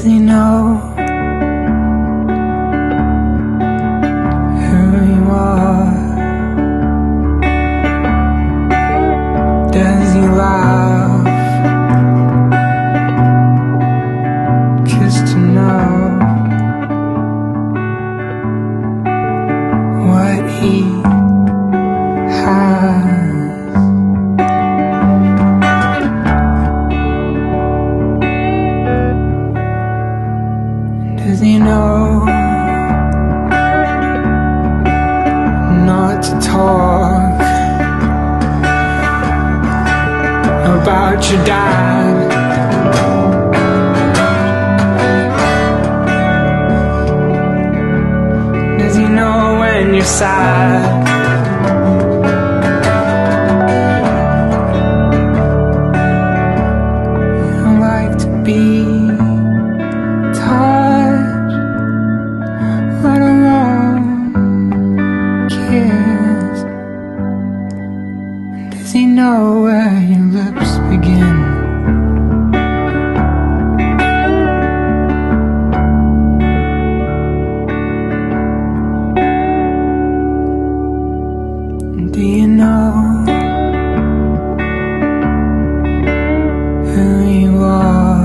he know who you are? Does he laugh just to know what he has? Does he know not to talk about your dad? Does he know when you're sad? You don't like to be touched, let alone kissed. Does he know where your lips begin? Do you know who you are?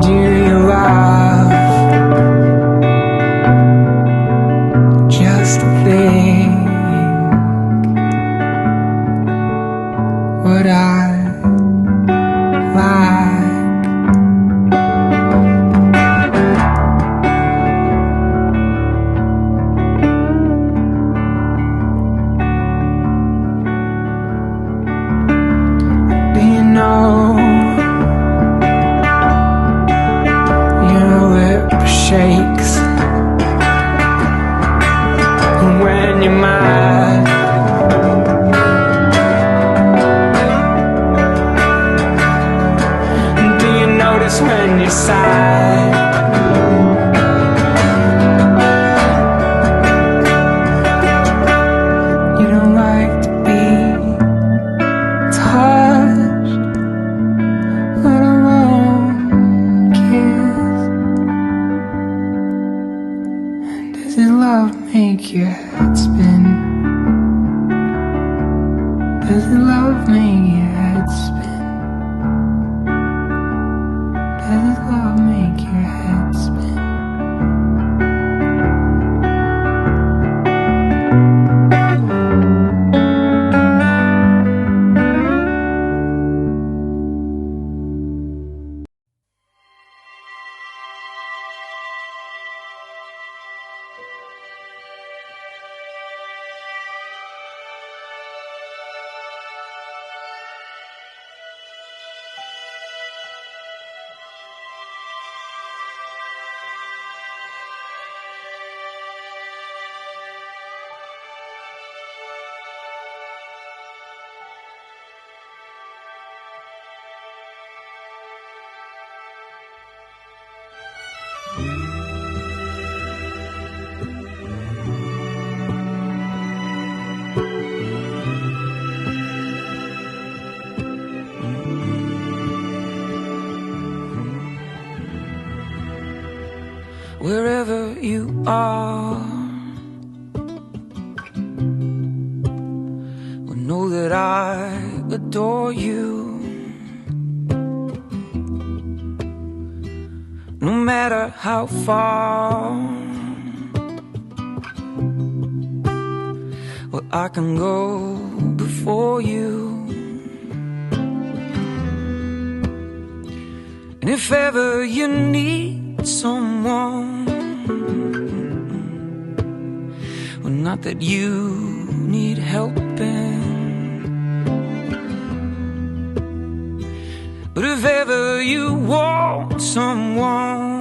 Do you laugh just to think what I like? Do you know your lip shakes when you're mad? Do you notice when you're sad? You don't like to be touched, let alone kissed. Does his love make your head spin? Does his love make your head spin? Does his love make your head spin? Wherever you are, well, know that I adore you. No matter how far, well, I can go before you. And if ever you need someone, well, not that you need helping, but if ever you want someone,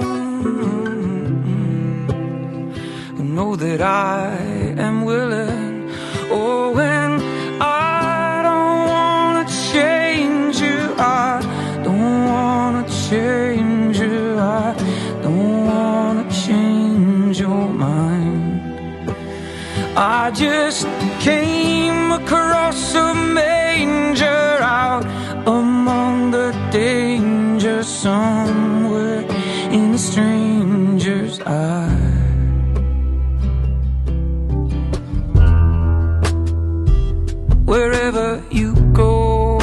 well, know that I am willing. Oh, and I don't wanna change you, I don't wanna change you, I don't wanna change your mind. I just came across a manger out among the danger. danger somewhere in a stranger's eye. Wherever you go,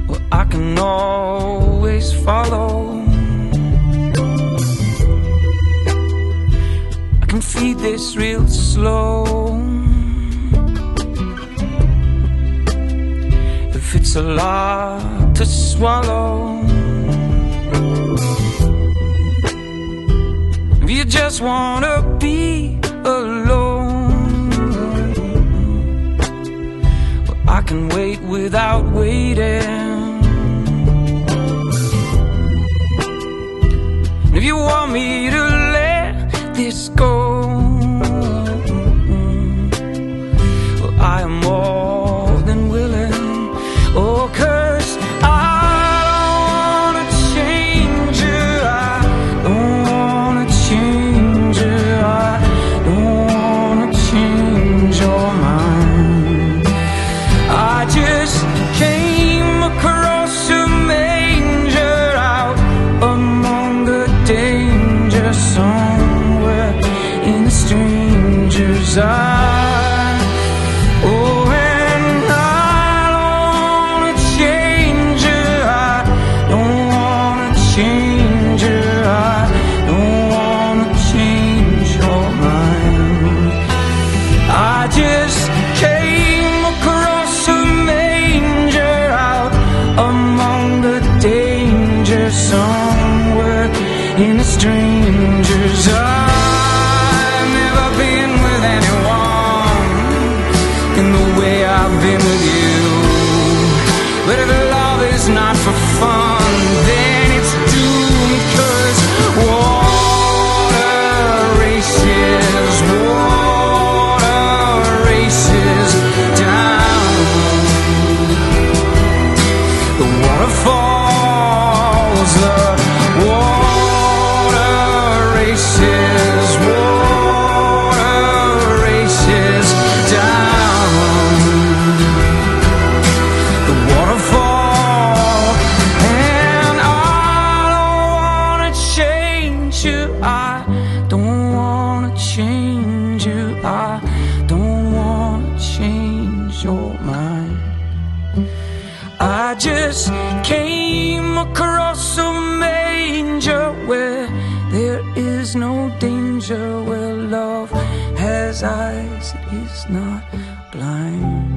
well, I can always follow. I can feed this real slow. If it's a lot to swallow, if you just wanna be alone, well, I can wait without waiting. If you want me to let this go, well, I am more than willing. Oh, 'cause I don't wanna change you, I don't wanna change you, I don't wanna change your mind. I just came across a manger out among the danger somewhere in a stranger's eye. Oh, and I don't wanna change you, I don't wanna change you, I don't wanna change your mind. I just came across a manger out among the danger somewhere in a stranger's eye. I've never been with anyone in the way I've been with you. But if love is not for fun, then it's doomed. 'Cause water races down. The waterfalls, the water races down. The waterfall, and I don't wanna change you, I don't wanna change you, I don't wanna change your mind. I just came across a manger where there is no danger, where love has eyes, it is not blind.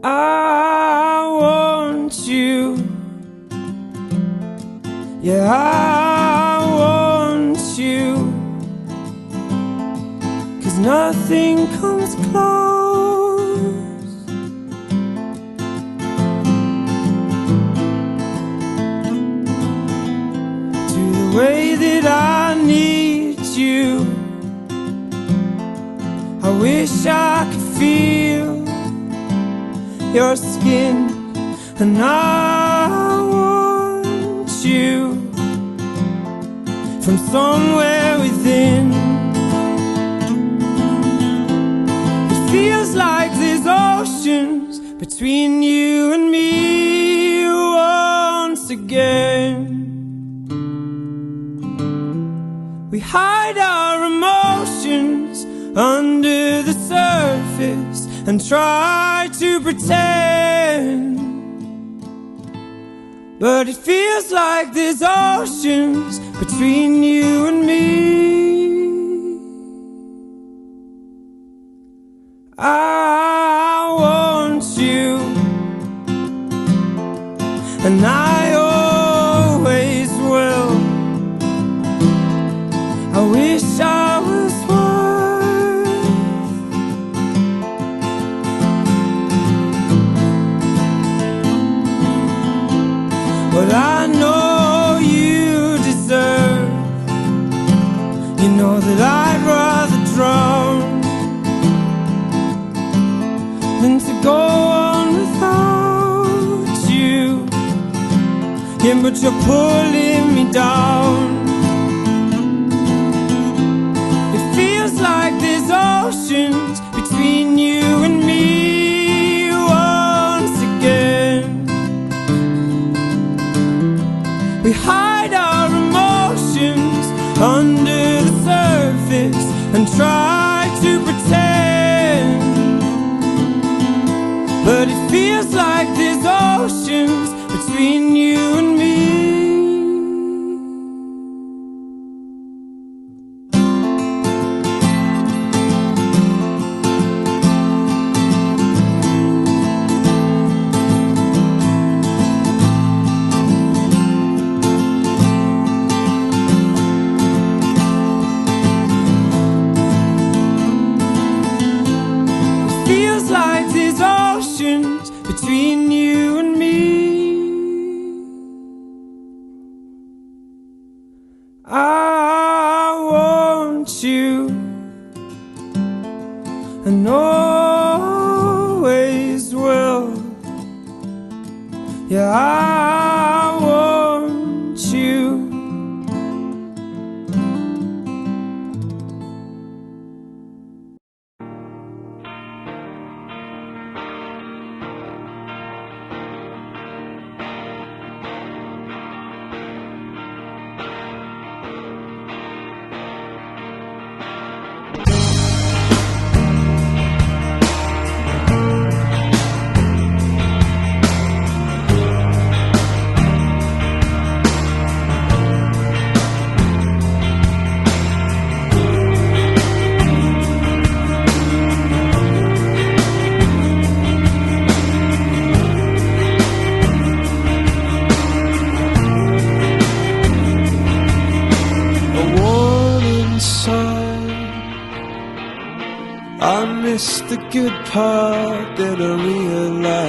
I want you, yeah, I want you, 'cause nothing comes close. To the way that I need you. I wish I could feel your skin, and I want you from somewhere within. It feels like there's oceans between you and me once again. We hide our emotions under the surface and try to pretend, but it feels like there's oceans between you and me. I want you, and I always will. I wish I was worth than to go on without you. Yeah, but you're pulling me down. It feels like there's oceans between you and me once again. We hide our emotions under the surface and try to pretend, but it feels like there's oceans between you and me. Between you and me, I want you and always will. Yeah, I want you. I missed the good part that I realized.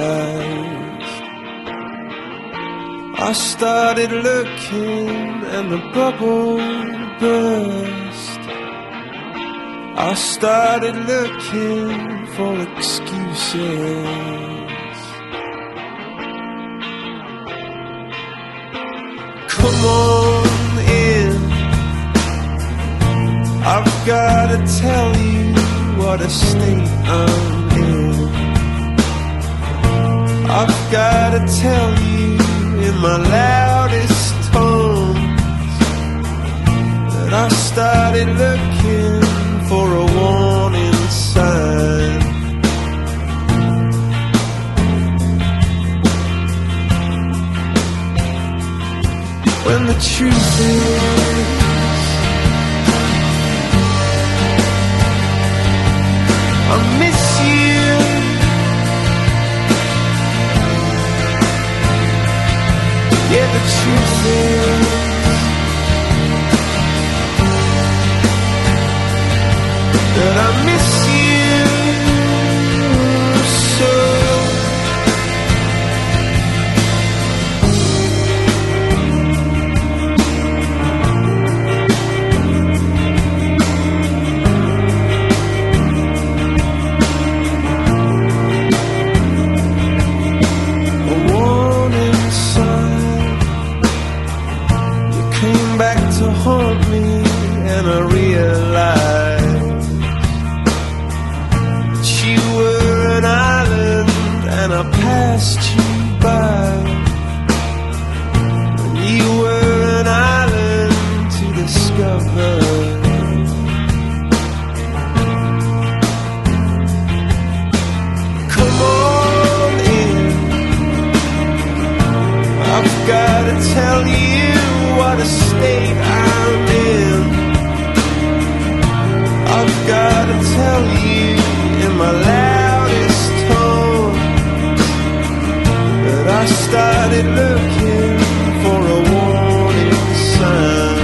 I started looking and the bubble burst. I started looking for excuses. Come on in, I've gotta tell you what a state I'm in. I've gotta tell you in my loudest tones that I started looking for a warning sign. When the truth is, I miss you. Yeah, the truth is, that I miss you so. To haunt me, and I realized that you were an island and I passed you by, and you were an island to discover. Come on in, I've gotta tell you what a state I'm in. I've gotta tell you in my loudest tone that I started looking for a warning sign.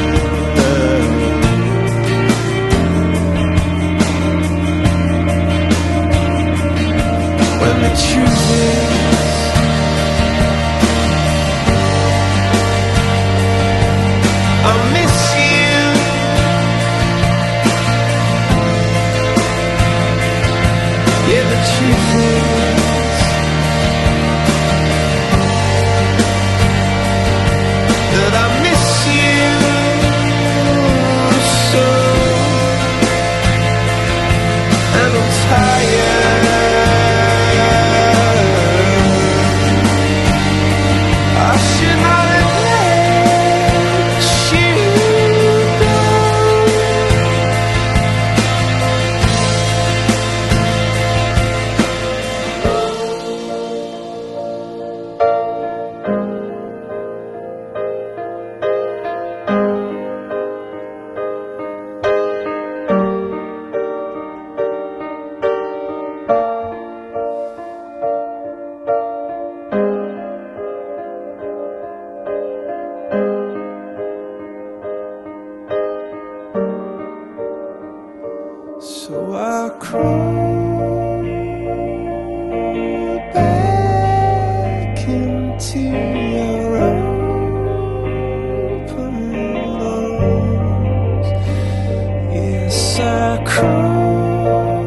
When the truth is, I miss you. Yeah, the truth is that I miss you so, and I'm tired. I should not have let you go. So I crawl back into your open arms. Yes, I crawl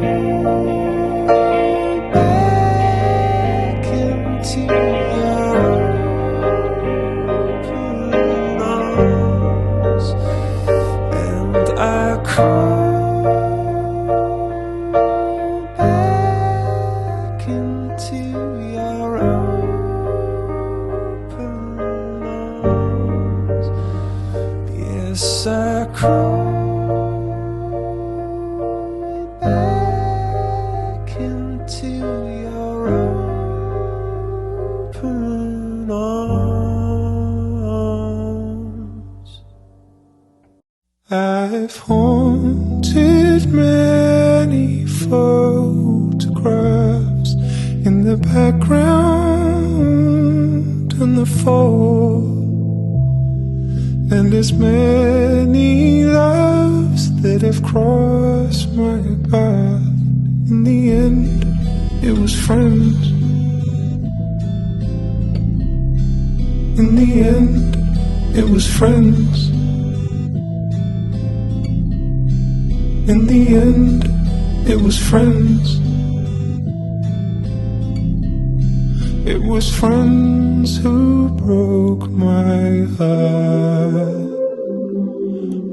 back into your open arms, and I crawl into your open arms. Yes, I crawl back into your open arms. I've haunted many photographs in the background and the fall, and as many loves that have crossed my path. In the end, it was friends. In the end, it was friends. In the end, it was friends. It was friends who broke my heart.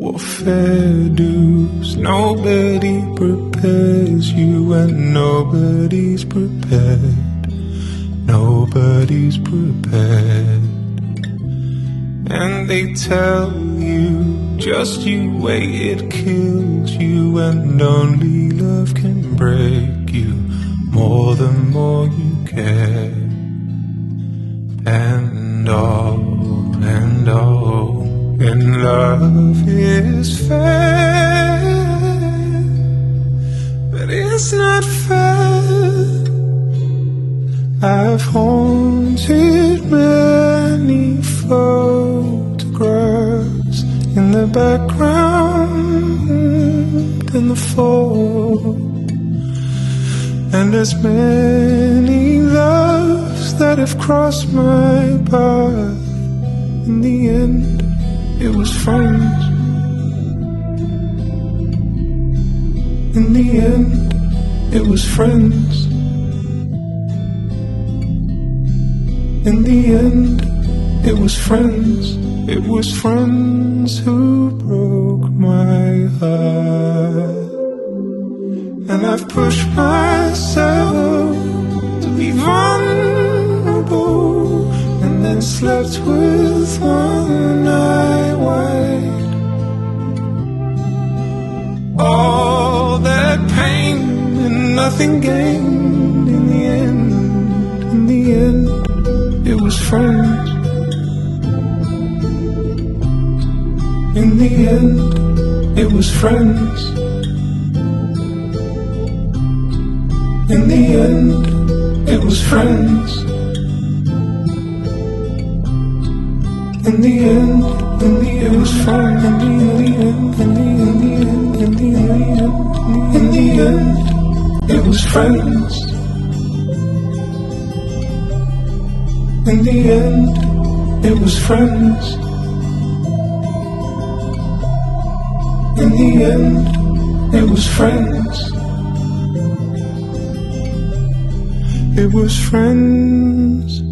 What fair dues, nobody prepares you, and nobody's prepared. Nobody's prepared. And they tell you, just you wait, it kills you, and only love can break you more the more you care. And all, and love is fair, but it's not fair. I've haunted many photographs in the background and the fall, and as many loves that have crossed my path. In the end, it was friends. In the end, it was friends. In the end, it was friends. It was friends who broke my heart. And I've pushed myself to be vulnerable, and then slept with one eye wide. All that pain and nothing gained. In the end, in the end, it was friends. In the end, it was friends. In the end, it was friends. In the end, it was friends. In the end, it was friends. In the end, it was friends. In the end, it was friends. it was friends.